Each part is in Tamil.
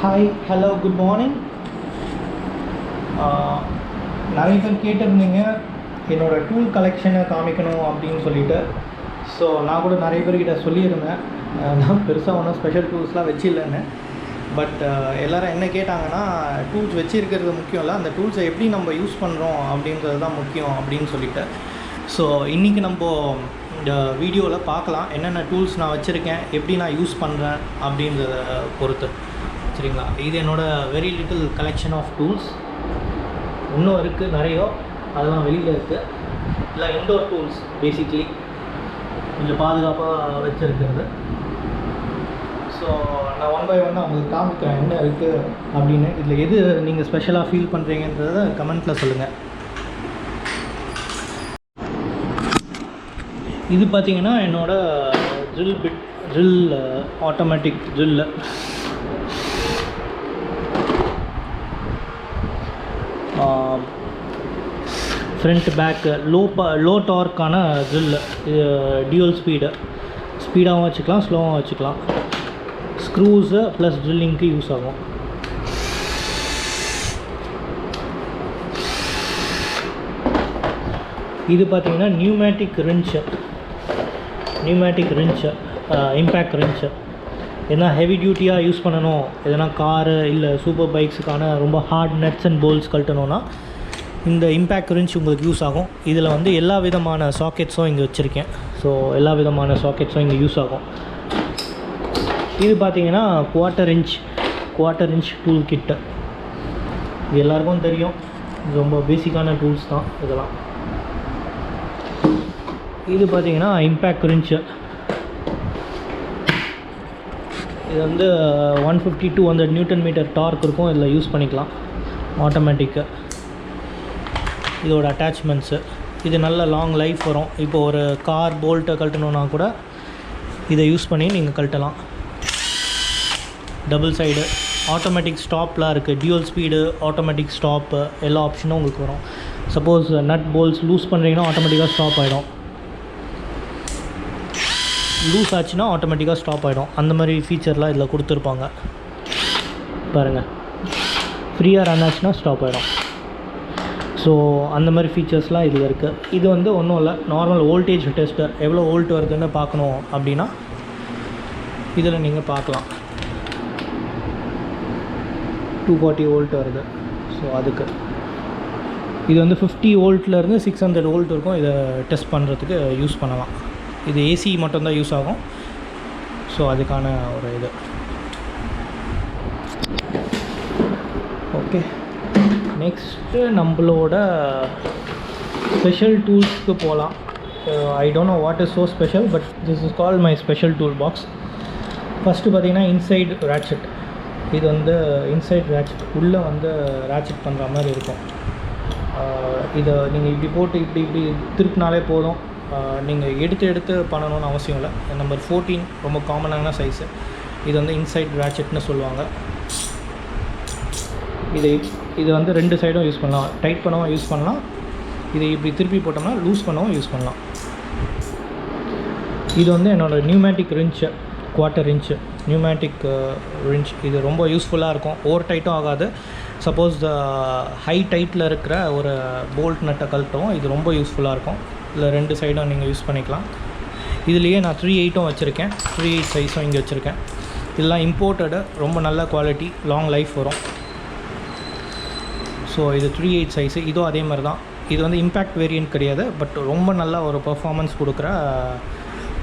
Hi hello good morning. நிறைய பேர் கேட்டிருந்தீங்க என்னோடய டூல் கலெக்ஷனை காமிக்கணும் அப்படின்னு சொல்லிட்டு. ஸோ நான் கூட நிறைய பேர்கிட்ட சொல்லியிருந்தேன், நான் பெருசாக ஒன்றும் ஸ்பெஷல் டூல்ஸ்லாம் வச்சில்லைன்னு. பட் எல்லோரும் என்ன கேட்டாங்கன்னா, டூல்ஸ் வச்சுருக்கிறது முக்கியம் இல்லை, அந்த டூல்ஸை எப்படி நம்ம யூஸ் பண்ணுறோம் அப்படின்றது தான் முக்கியம் அப்படின்னு சொல்லிட்டு. ஸோ இன்றைக்கி நம்ம இந்த வீடியோவில் பார்க்கலாம் என்னென்ன டூல்ஸ் நான் வச்சுருக்கேன், எப்படி நான் யூஸ் பண்ணுறேன் அப்படின்றத பொறுத்து. சரிங்களா? இது என்னோடய very little collection of tools. இன்னும் இருக்குது நிறைய, அதெல்லாம் வெளியில் இருக்குது. இல்லை இன்டோர் டூல்ஸ் பேசிக்லி கொஞ்சம் பாதுகாப்பாக வச்சுருக்கிறது. ஸோ நான் ஒன் பை ஒன் உங்களுக்கு காமிக்கிறேன் என்ன இருக்குது அப்படின்னு. இதில் எது நீங்கள் ஸ்பெஷலாக ஃபீல் பண்ணுறீங்கன்றதை கமெண்ட்டில் சொல்லுங்கள். இது பார்த்திங்கன்னா என்னோடய drill automatic drill. Front back low டார்க்கான ட்ரில்லு. இது டியூவல் ஸ்பீடாகவும் வச்சுக்கலாம், ஸ்லோவாகவும் வச்சுக்கலாம். ஸ்க்ரூஸு ப்ளஸ் ட்ரில்லிங்க்கு யூஸ் ஆகும். இது பார்த்திங்கன்னா நியூமேட்டிக் ரின்ச்சு, இம்பேக்ட் ரின்ச்சு. எதனா ஹெவி டியூட்டியாக யூஸ் பண்ணணும், எதனா காரு இல்லை சூப்பர் பைக்ஸுக்கான ரொம்ப ஹார்ட் நட்ஸ் அண்ட் போல்ட்ஸ் கழட்டணுன்னா இந்த இம்பேக்ட் ரின்ச் உங்களுக்கு யூஸ் ஆகும். இதில் வந்து எல்லா விதமான சாக்கெட்ஸும் இங்கே வச்சுருக்கேன். ஸோ எல்லா விதமான சாக்கெட்ஸும் இங்கே யூஸ் ஆகும். இது பார்த்திங்கன்னா குவார்ட்டர் இன்ச் டூல் கிட்டு. இது எல்லாருக்கும் தெரியும், ரொம்ப பேசிக்கான டூல்ஸ் தான் இதெல்லாம். இது பார்த்திங்கன்னா இம்பேக்ட் ரின்ச்சு. இது வந்து 150 to 200 நியூட்டன் மீட்டர் டார்க் இருக்கும். இதில் யூஸ் பண்ணிக்கலாம் ஆட்டோமேட்டிக்கு. இதோட அட்டாச்மெண்ட்ஸு, இது நல்ல லாங் லைஃப் வரும். இப்போ ஒரு கார் போல்ட்டை கழட்டணுன்னா கூட இதை யூஸ் பண்ணி நீங்கள் கழட்டலாம். டபுள் சைடு ஆட்டோமேட்டிக் ஸ்டாப்லாம் இருக்குது. டியூவல் ஸ்பீடு, ஆட்டோமேட்டிக் ஸ்டாப்பு, எல்லா ஆப்ஷனும் உங்களுக்கு வரும். சப்போஸ் நட் போல்ட்ஸ் லூஸ் பண்ணுறீங்கன்னா ஆட்டோமேட்டிக்காக ஸ்டாப் ஆகிடும். லூஸ் ஆச்சுன்னா ஆட்டோமேட்டிக்காக ஸ்டாப் ஆகிடும். அந்த மாதிரி ஃபீச்சர்லாம் இதில் கொடுத்துருப்பாங்க பாருங்கள். ஃப்ரீயாக ரன் ஆச்சுன்னா ஸ்டாப் ஆகிடும். ஸோ அந்த மாதிரி ஃபீச்சர்ஸ்லாம் இதில் இருக்குது. இது வந்து ஒன்றும் இல்லை, நார்மல் வோல்டேஜ் டெஸ்டர். எவ்வளோ வோல்ட் வருதுன்னு பார்க்கணும் அப்படின்னா இதில் நீங்கள் பார்க்கலாம். 240 வோல்ட் வருது. ஸோ அதுக்கு இது வந்து 50 வோல்ட்லேருந்து 600 வோல்ட் இருக்கும். இதை டெஸ்ட் பண்ணுறதுக்கு யூஸ் பண்ணலாம். இது ஏசி மட்டும்தான் யூஸ் ஆகும். ஸோ அதுக்கான ஒரு இது. ஓகே, நெக்ஸ்ட்டு நம்மளோட ஸ்பெஷல் டூல்ஸ்க்கு போகலாம். I don't know what is so special, but this is called my special tool box. First பார்த்திங்கன்னா இன்சைட் ரேட்செட். இது வந்து இன்சைட் ரேட்செட், உள்ளே வந்து ரேட்செட் பண்ணுற மாதிரி இருக்கும். இதை நீங்கள் இப்படி போட்டு இப்படி திருப்பினாலே போதும். நீங்கள் எடுத்து பண்ணணும்னு அவசியம் இல்லை. நம்பர் 14 ரொம்ப காமனான சைஸு. இது வந்து இன்சைட் ரேட்செட்னு சொல்லுவாங்க. இது வந்து 2 சைடும் யூஸ் பண்ணலாம். டைட் பண்ணவும் யூஸ் பண்ணலாம். இதை இப்படி திருப்பி போட்டோம்னா லூஸ் பண்ணவும் யூஸ் பண்ணலாம். இது வந்து என்னோடய நியூமேட்டிக் ரின்ச்சு, குவார்ட்டர் இன்ச்சு நியூமேட்டிக் ரின்ச். இது ரொம்ப யூஸ்ஃபுல்லாக இருக்கும். ஓவர் டைட்டும் ஆகாது. சப்போஸ் ஹை டைட்டில் இருக்கிற ஒரு போல்ட் நட்டை கழட்டவும் இது ரொம்ப யூஸ்ஃபுல்லாக இருக்கும். இல்லை 2 சைடும் நீங்கள் யூஸ் பண்ணிக்கலாம். இதுலேயே நான் 3/8 வச்சுருக்கேன். 3/8 சைஸும் இங்கே வச்சுருக்கேன். இதெல்லாம் இம்போர்ட்டடு, ரொம்ப நல்ல குவாலிட்டி, லாங் லைஃப் வரும். ஸோ இது 3/8 சைஸு. இதுவும் அதே மாதிரி தான். இது வந்து இம்பேக்ட் வேரியன்ட் கிடையாது, பட் ரொம்ப நல்ல ஒரு பர்ஃபார்மன்ஸ் கொடுக்குற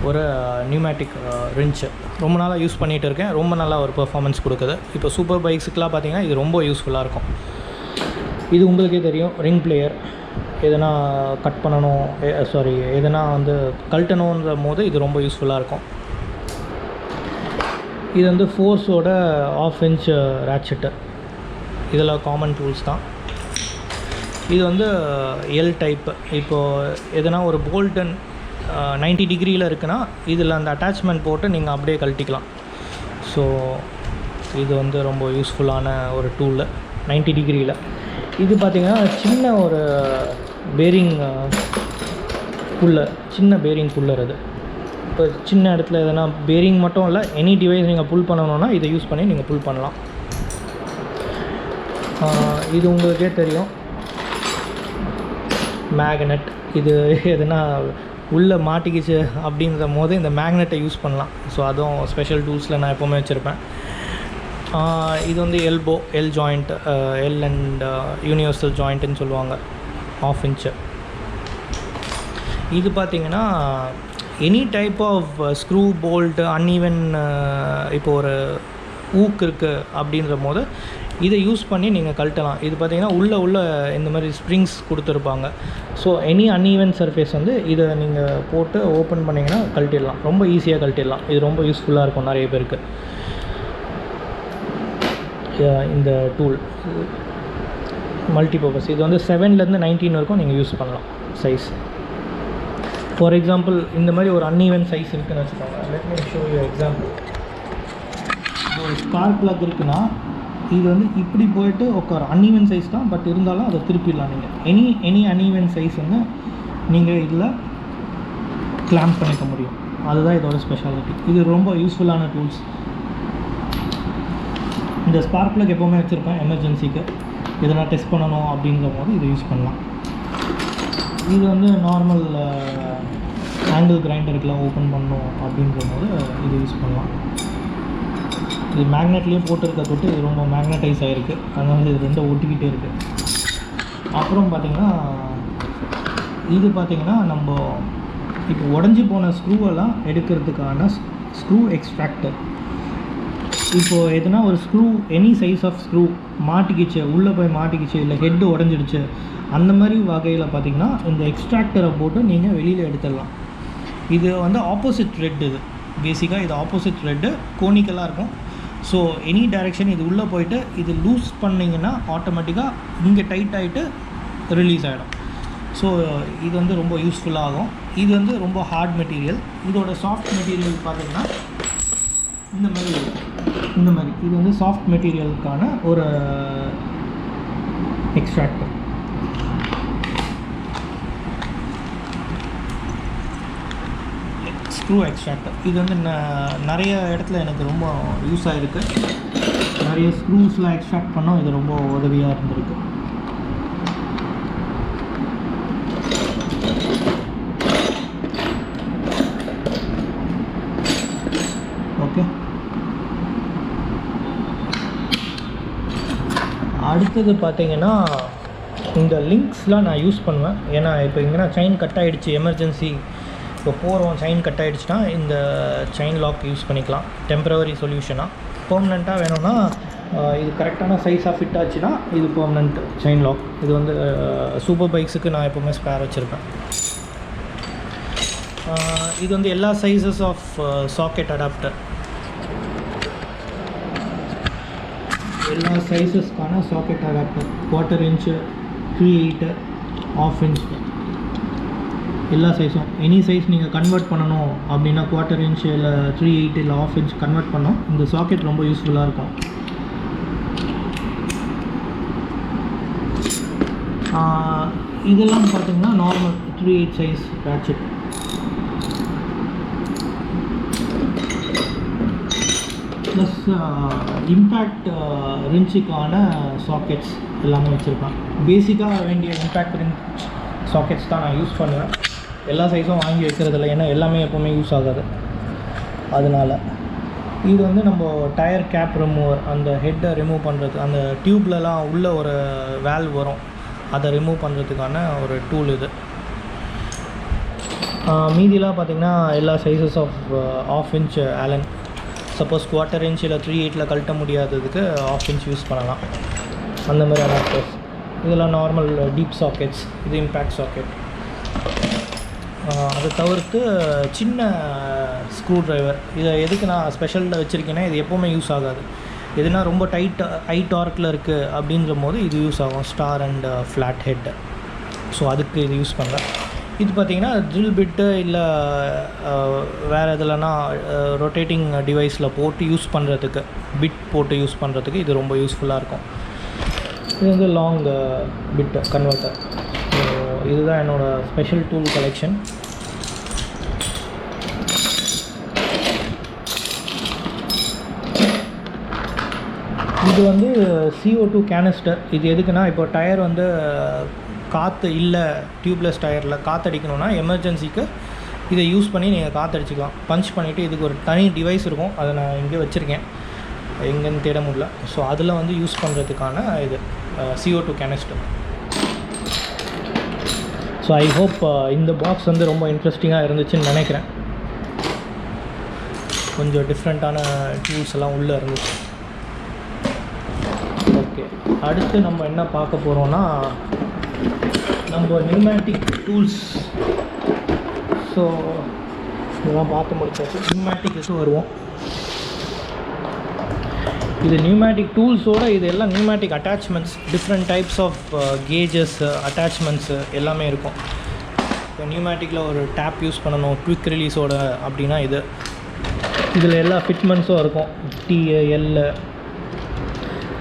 ஒரு நியூமேட்டிக் ரின்ச்சு. ரொம்ப நாளாக யூஸ் பண்ணிகிட்டு இருக்கேன். ரொம்ப நல்லா ஒரு பர்ஃபார்மன்ஸ் கொடுக்குது. இப்போ சூப்பர் பைக்ஸுக்கெலாம் பார்த்திங்கன்னா இது ரொம்ப யூஸ்ஃபுல்லாக இருக்கும். இது உங்களுக்கே தெரியும், ரிங் பிளேயர். எதனா கட் பண்ணணும், எதனா வந்து கழட்டணுன்ற போது இது ரொம்ப யூஸ்ஃபுல்லாக இருக்கும். இது வந்து ஃபோர்ஸோட 1/2 இன்ச் ரேட்செட்டு. இதில் காமன் டூல்ஸ் தான். இது வந்து எல் டைப்பு. இப்போது எதனா ஒரு போல்டன் 90 டிகிரியில் இருக்குன்னா இதில் அந்த அட்டாச்மெண்ட் போட்டு நீங்கள் அப்படியே கழட்டிக்கலாம். ஸோ இது வந்து ரொம்ப யூஸ்ஃபுல்லான ஒரு டூலு 90 டிகிரியில். இது பார்த்திங்கன்னா சின்ன ஒரு பேரிங் புல்லர். அது இப்போ சின்ன இடத்துல எதனா பேரிங் மட்டும் இல்லை, எனி டிவைஸ் நீங்கள் புல் பண்ணணுன்னா இதை யூஸ் பண்ணி நீங்கள் புல் பண்ணலாம். இது உங்களுக்கே தெரியும், மேக்னெட். இது எதுனா உள்ளே மாட்டிக்கிச்சு அப்படின்ற போது இந்த மேக்னெட்டை யூஸ் பண்ணலாம். ஸோ அதுவும் ஸ்பெஷல் டூல்ஸில் நான் எப்போவுமே வச்சுருப்பேன். இது வந்து L joint, L and universal ஜாயிண்ட்டுன்னு சொல்லுவாங்க, 1/2 இன்ச்சு. இது பார்த்திங்கன்னா any type of screw, bolt, uneven, இப்போ ஒரு ஊக்கு இருக்குது அப்படின்ற போது இதை யூஸ் பண்ணி நீங்கள் கழட்டலாம். இது பார்த்திங்கன்னா உள்ள இந்த மாதிரி ஸ்ப்ரிங்ஸ் கொடுத்துருப்பாங்க. ஸோ எனி அன்ஈவன் சர்ஃபேஸ் வந்து இதை நீங்கள் போட்டு ஓப்பன் பண்ணிங்கன்னா கழட்டிடலாம், ரொம்ப ஈஸியாக கழட்டிடலாம். இது ரொம்ப யூஸ்ஃபுல்லாக இருக்கும் நிறைய பேருக்கு. இந்த டூல் மல்டிபர்பஸ். இது வந்து 7லேருந்து 19 வரைக்கும் நீங்கள் யூஸ் பண்ணலாம் சைஸ். ஃபார் எக்ஸாம்பிள் இந்த மாதிரி ஒரு அன்ஈவன் சைஸ் இருக்குதுன்னு வச்சுக்கோங்க. Let me show you example. ஒரு ஸ்பார்க் ப்ளக் இருக்குன்னா இது வந்து இப்படி போயிட்டு உட்காரும். அன்ஈவன் சைஸ் தான், பட் இருந்தாலும் அதை திருப்பிடலாம். நீங்கள் எனி அன்ஈவன் சைஸ் வந்து நீங்கள் இதில் கிளாம்ப் பண்ணிக்க முடியும். அதுதான் இதோட ஸ்பெஷாலிட்டி. இது ரொம்ப யூஸ்ஃபுல்லான டூல்ஸ். இந்த ஸ்பார்க் ப்ளக் எப்போவுமே வச்சுருப்பேன் எமர்ஜென்சிக்கு, இதெல்லாம் டெஸ்ட் பண்ணணும் அப்படின்ற போது இதை யூஸ் பண்ணலாம். இது வந்து நார்மல் ஆங்கிள் கிரைண்டருக்கெலாம் ஓப்பன் பண்ணணும் அப்படின்ற போது இது யூஸ் பண்ணலாம். இது மேக்னெட்லேயும் போட்டிருக்க தொட்டு இது ரொம்ப மேக்னடைஸ் ஆகிருக்கு, அதனால் இது ரெண்டும் ஒட்டிக்கிட்டே இருக்குது. அப்புறம் பார்த்திங்கன்னா இது பார்த்திங்கன்னா நம்ம இப்போ உடஞ்சி போன ஸ்க்ரூவெல்லாம் எடுக்கிறதுக்கான ஸ்க்ரூ எக்ஸ்ட்ராக்டர். இப்போது எதுனா ஒரு screw, any size of screw மாட்டிக்கிச்சு, உள்ளே போய் மாட்டிக்கிச்சு, இல்லை ஹெட்டு உடஞ்சிடுச்சு, அந்த மாதிரி வகையில் பார்த்திங்கன்னா இந்த எக்ஸ்ட்ராக்டரை போட்டு நீங்கள் வெளியில் எடுத்துடலாம். இது வந்து ஆப்போசிட் த்ரெட். இது பேசிக்காக இது ஆப்போசிட் த்ரெட்டு, கோனிக்கலாக இருக்கும். ஸோ எனி டைரெக்ஷன் இது உள்ளே போயிட்டு இது லூஸ் பண்ணிங்கன்னா ஆட்டோமேட்டிக்காக இங்கே டைட் ஆகிட்டு ரிலீஸ் ஆகிடும். ஸோ இது வந்து ரொம்ப யூஸ்ஃபுல்லாகும். இது வந்து ரொம்ப ஹார்ட் மெட்டீரியல். இதோட சாஃப்ட் மெட்டீரியல் பார்த்திங்கன்னா இந்த மாதிரி இது வந்து சாஃப்ட் மெட்டீரியலுக்கான ஒரு எக்ஸ்ட்ராக்டர். Screw extractor. இது வந்து நிறைய இடத்துல எனக்கு ரொம்ப யூஸ் ஆகிருக்கு. நிறைய ஸ்க்ரூஸ்லாம் எக்ஸ்ட்ராக்ட் பண்ணோம், இது ரொம்ப உதவியாக இருந்திருக்கு. ஓகே, அடுத்தது பார்த்திங்கன்னா இந்த லிங்க்ஸ்லாம் நான் யூஸ் பண்ணுவேன். ஏன்னா இப்போ எங்கன்னா செயின் கட் ஆகிடுச்சு, எமர்ஜென்சி இப்போ போகிறோம், செயின் கட் ஆகிடுச்சுன்னா இந்த செயின் லாக் யூஸ் பண்ணிக்கலாம். டெம்பரவரி சொல்யூஷனாக. பெர்மனெண்ட்டாக வேணும்னா இது கரெக்டான சைஸாக ஃபிட் ஆச்சுன்னா இது பெர்மனெண்ட் செயின் லாக். இது வந்து சூப்பர் பைக்ஸுக்கு நான் எப்போவுமே ஸ்பேர் வச்சுருப்பேன். இது வந்து எல்லா சைஸஸ் ஆஃப் சாக்கெட் அடாப்டர், எல்லா சைஸஸ்க்கான சாக்கெட் அடாப்டர், 1/4 இன்ச்சு, 3/8, 1/2 இன்ச், எல்லா சைஸும். எனி சைஸ் நீங்கள் கன்வெர்ட் பண்ணணும் அப்படின்னா 1/4 இன்ச்சு இல்லை 3/8 இல்லை 1/2 இன்ச் கன்வெர்ட் பண்ணோம், இந்த சாக்கெட் ரொம்ப யூஸ்ஃபுல்லாக இருக்கும். இதெல்லாம் பார்த்திங்கன்னா normal 3/8 size ratchet. Plus impact ரின்ச்சுக்கான சாக்கெட்ஸ் எல்லாமே வச்சுருப்பேன். பேசிக்காக வேண்டிய இம்பேக்ட் ரின்ச் சாக்கெட்ஸ் தான் நான் யூஸ் பண்ணுவேன். எல்லா சைஸும் வாங்கி வைக்கிறதில்ல, ஏன்னா எல்லாமே எப்போவுமே யூஸ் ஆகாது. அதனால் இது வந்து நம்ம டயர் கேப் ரிமூவர், அந்த ஹெட்டை ரிமூவ் பண்ணுறது, அந்த டியூப்லலாம் உள்ள ஒரு வேல்வ் வரும், அதை ரிமூவ் பண்ணுறதுக்கான ஒரு டூல் இது. மீதிலாம் பார்த்திங்கன்னா எல்லா sizes of 1/2 inch Allen. Suppose 1/4 inch இல்லை 3/8 கழட்ட முடியாததுக்கு 1/2 இன்ச் யூஸ் பண்ணலாம். அந்த மாதிரி அடாப்டர்ஸ். இதெல்லாம் நார்மல் டீப் சாக்கெட்ஸ். இது இம்பேக்ட் சாக்கெட். அதை தவிர்த்து சின்ன ஸ்க்ரூ ட்ரைவர், இதை எதுக்கு நான் ஸ்பெஷலில் வச்சுருக்கேன்னா இது எப்போவுமே யூஸ் ஆகாது. எதுனா ரொம்ப ஹை டார்க்கில் இருக்குது அப்படின்ற போது இது யூஸ் ஆகும், star and flat head. So அதுக்கு இது யூஸ் பண்ணுறேன். இது பார்த்திங்கன்னா ட்ரில் பிட்டு இல்லை வேறு எதுலனா ரொட்டேட்டிங் டிவைஸில் போட்டு யூஸ் பண்ணுறதுக்கு, பிட் போட்டு யூஸ் பண்ணுறதுக்கு இது ரொம்ப யூஸ்ஃபுல்லாக இருக்கும். இது வந்து லாங் பிட் கன்வெர்ட்டர். இதுதான் என்னோடய ஸ்பெஷல் டூல் கலெக்ஷன். இது வந்து CO2 கேனிஸ்டர். இது எதுக்குன்னா, இப்போ டயர் வந்து காற்று இல்லை, டியூப்லெஸ் டயரில் காற்றடிக்கணுன்னா எமர்ஜென்சிக்கு இதை யூஸ் பண்ணி நீங்கள் காற்றடிச்சிக்கலாம். பஞ்ச் பண்ணிவிட்டு இதுக்கு ஒரு தனி டிவைஸ் இருக்கும், அதை நான் இங்கே வச்சுருக்கேன், எங்கேன்னு தேட முடியல. ஸோ அதில் வந்து யூஸ் பண்ணுறதுக்கான இது CO2 canister. So I hope இந்த பாக்ஸ் வந்து ரொம்ப இன்ட்ரெஸ்டிங்காக இருந்துச்சுன்னு நினைக்கிறேன். கொஞ்சம் டிஃப்ரெண்ட்டான டூல்ஸ் எல்லாம் உள்ளே இருந்துச்சு. ஓகே, அடுத்து நம்ம என்ன பார்க்க போகிறோன்னா, நம்ம நியூமேட்டிக் டூல்ஸ். ஸோ இதெல்லாம் பார்த்து முடிச்சாச்சு. நியூமேட்டிக்ஸும் வருவோம். இது நியூமேட்டிக் டூல்ஸோடு இது எல்லாம் pneumatic attachments, different types of gauges, attachments எல்லாமே இருக்கும். இப்போ நியூமேட்டிக்கில் ஒரு டேப் யூஸ் பண்ணணும் குவிக் ரிலீஸோட அப்படின்னா இதில் எல்லா ஃபிட்மெண்ட்ஸும் இருக்கும். TAL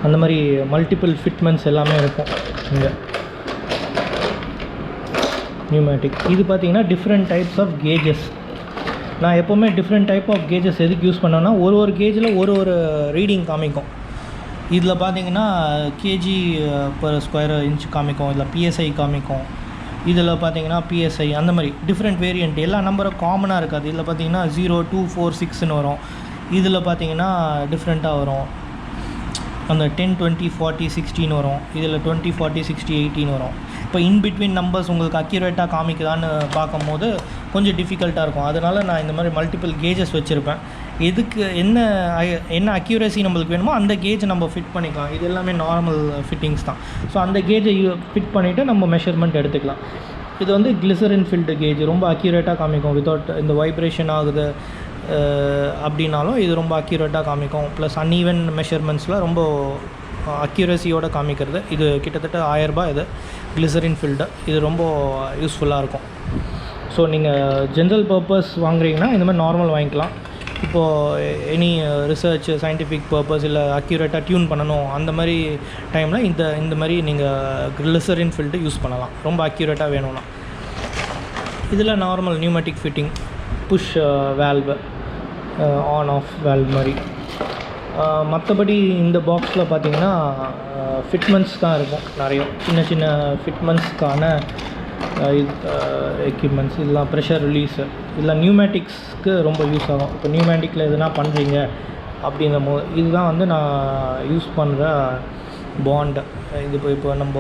அந்த மாதிரி மல்டிபிள் ஃபிட்மெண்ட்ஸ் எல்லாமே இருக்கும் இங்கே நியூமேட்டிக். இது பார்த்திங்கன்னா டிஃப்ரெண்ட் டைப்ஸ் ஆஃப் கேஜஸ். நான் எப்போவுமே டிஃப்ரெண்ட் டைப் ஆஃப் கேஜஸ் எதுக்கு யூஸ் பண்ணேன்னா, ஒரு கேஜில் ஒரு ரீடிங் காமிக்கும். இதில் பார்த்தீங்கன்னா கேஜி பர் ஸ்கொயர் இன்ச் காமிக்கும், இதில் PSI காமிக்கும். இதில் பார்த்தீங்கன்னா PSI அந்த மாதிரி டிஃப்ரெண்ட் வேரியண்ட். எல்லா நம்பரும் காமனாக இருக்காது. இதில் பார்த்தீங்கன்னா 0, 2, 4, 6ன்னு வரும். இதில் பார்த்தீங்கன்னா டிஃப்ரெண்ட்டாக வரும். அந்த 10, 20, 40, 16 வரும். இதில் 20, 40, 60, 18 வரும். இப்போ இன்பிட்வீன் நம்பர்ஸ் உங்களுக்கு அக்யூரேட்டாக காமிக்குதான்னு பார்க்கும்போது கொஞ்சம் டிஃபிகல்ட்டாக இருக்கும். அதனால் நான் இந்த மாதிரி மல்டிபிள் கேஜஸ் வச்சுருப்பேன். எதுக்கு என்ன அக்யூரேசி நம்மளுக்கு வேணுமோ அந்த கேஜ் நம்ம ஃபிட் பண்ணிக்கலாம். இது எல்லாமே நார்மல் ஃபிட்டிங்ஸ் தான். ஸோ அந்த கேஜை ஃபிட் பண்ணிவிட்டு நம்ம மெஷர்மெண்ட் எடுத்துக்கலாம். இது வந்து கிளிசரின் ஃபில்டு கேஜ், ரொம்ப அக்யூரேட்டாக காமிக்கும். வித்தவுட் இந்த வைப்ரேஷன் ஆகுது அப்படின்னாலும் இது ரொம்ப அக்யூரேட்டாக காமிக்கும். ப்ளஸ் அன்ஈவன் மெஷர்மெண்ட்ஸில் ரொம்ப அக்யூரேசியோடு காமிக்கிறது. இது கிட்டத்தட்ட 1000 ரூபாய். இது கிளிசரின் ஃபில்டு. இது ரொம்ப யூஸ்ஃபுல்லாக இருக்கும். ஸோ நீங்கள் ஜென்ரல் பர்பஸ் வாங்குறீங்கன்னா இந்த மாதிரி நார்மல் வாங்கிக்கலாம். இப்போது எனி ரிசர்ச், சயின்டிஃபிக் பர்பஸ் இல்லை அக்யூரேட்டாக டியூன் பண்ணணும் அந்த மாதிரி டைமில் இந்த மாதிரி நீங்கள் கிளிசரின் ஃபில்டு யூஸ் பண்ணலாம், ரொம்ப அக்யூரேட்டாக வேணும்னா. இதில் normal pneumatic fitting, push valve, on off valve மாதிரி. மற்றபடி இந்த பாக்ஸில் பார்த்திங்கன்னா ஃபிட்மெண்ட்ஸ் தான் இருக்கும். நிறைய சின்ன ஃபிட்மெண்ட்ஸ்க்கான எக்யூப்மெண்ட்ஸ். இதெல்லாம் ப்ரெஷர் ரிலீஸு, இதெல்லாம் நியூமேட்டிக்ஸ்க்கு ரொம்ப யூஸ் ஆகும். இப்போ நியூமேட்டிக்கில் எதுனா பண்ணுறீங்க அப்படிங்கும் போது இதுதான் வந்து நான் யூஸ் பண்ணுற பாண்டு. இது இப்போ நம்ம